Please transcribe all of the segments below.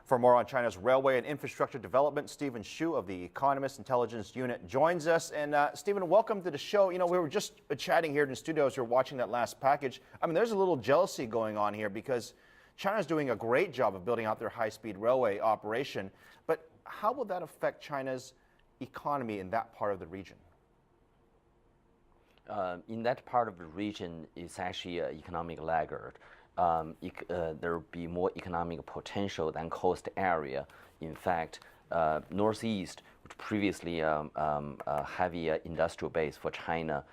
For more on China's railway and infrastructure development, Stephen Xu of the Economist Intelligence Unit joins us. And Stephen, welcome to the show. You know, we were just chatting here in the studio as we were watching that last package. I mean, there's a little jealousy going on here because China's doing a great job of building out their high-speed railway operation. But how will that affect China's economy in that part of the region? In that part of the region, it's actually an economic laggard. There will be more economic potential than coast area. In fact, Northeast, which previously a heavy industrial base for China,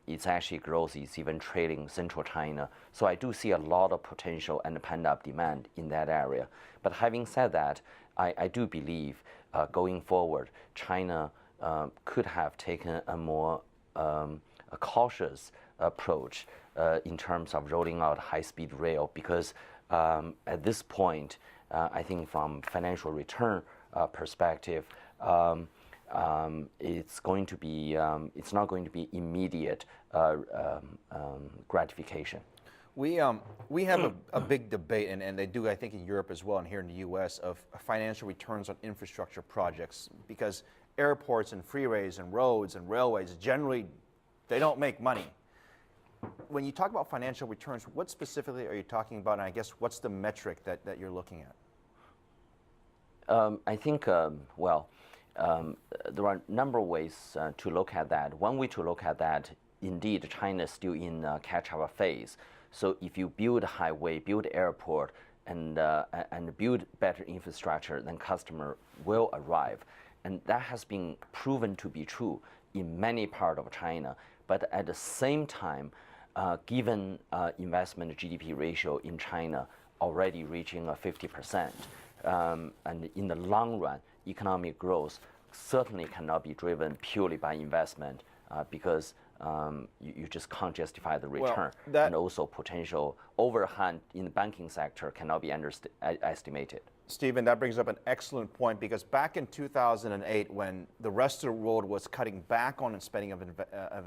its actually growth is even trailing Central China. So I do see a lot of potential and pent-up demand in that area. But having said that, I do believe going forward, China could have taken a more a cautious approach in terms of rolling out high-speed rail, because at this point, I think from financial return perspective, it's not going to be immediate gratification. We have a big debate, and they do, I think, in Europe as well, and here in the U.S., of financial returns on infrastructure projects, because airports and freeways and roads and railways generally, they don't make money. When you talk about financial returns, what specifically are you talking about, and I guess what's the metric that you're looking at? I think, there are a number of ways to look at that. One way to look at that, indeed, China is still in catch-up phase. So if you build a highway, build airport, and build better infrastructure, then customer will arrive. And that has been proven to be true in many parts of China. But at the same time, given investment GDP ratio in China already reaching 50%, and in the long run, economic growth certainly cannot be driven purely by investment because you just can't justify the return. Well, and also potential overhang in the banking sector cannot be estimated. Stephen, that brings up an excellent point, because back in 2008, when the rest of the world was cutting back on spending of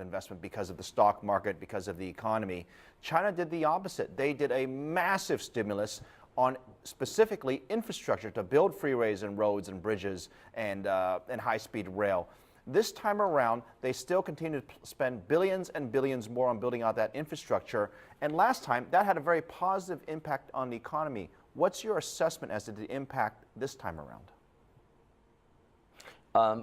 investment because of the stock market, because of the economy, China did the opposite. They did a massive stimulus on specifically infrastructure to build freeways and roads and bridges and high-speed rail. This time around, they still continue to spend billions and billions more on building out that infrastructure. And last time, that had a very positive impact on the economy. What's your assessment as to the impact this time around?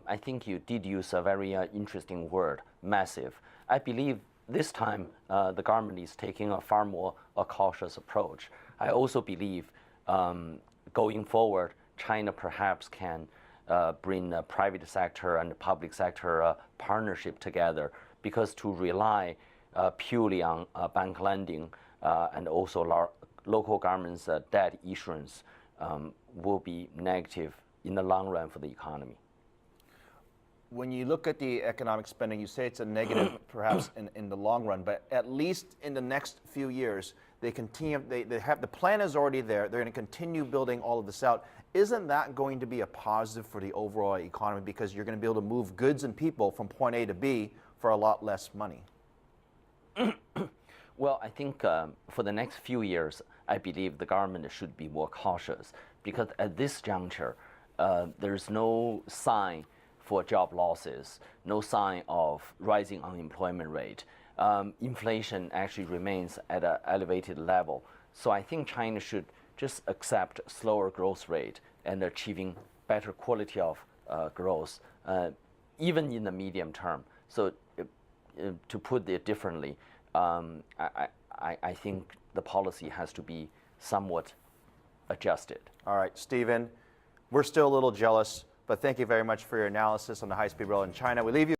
I think you did use a very interesting word, massive. I believe this time the government is taking a far more cautious approach. I also believe going forward, China perhaps can bring the private sector and the public sector partnership together, because to rely purely on bank lending and also local government's debt issuance will be negative in the long run for the economy. When you look at the economic spending, you say it's a negative perhaps in the long run, but at least in the next few years, they continue, they have, the plan is already there, they're going to continue building all of this out. Isn't that going to be a positive for the overall economy, because you're going to be able to move goods and people from point A to B for a lot less money? Well, I think for the next few years, I believe the government should be more cautious, because at this juncture, there's no sign for job losses, no sign of rising unemployment rate. Inflation actually remains at an elevated level. So I think China should just accept slower growth rate and achieving better quality of growth, even in the medium term. So to put it differently, I think the policy has to be somewhat adjusted. All right, Stephen, we're still a little jealous, but thank you very much for your analysis on the high-speed rail in China. We leave you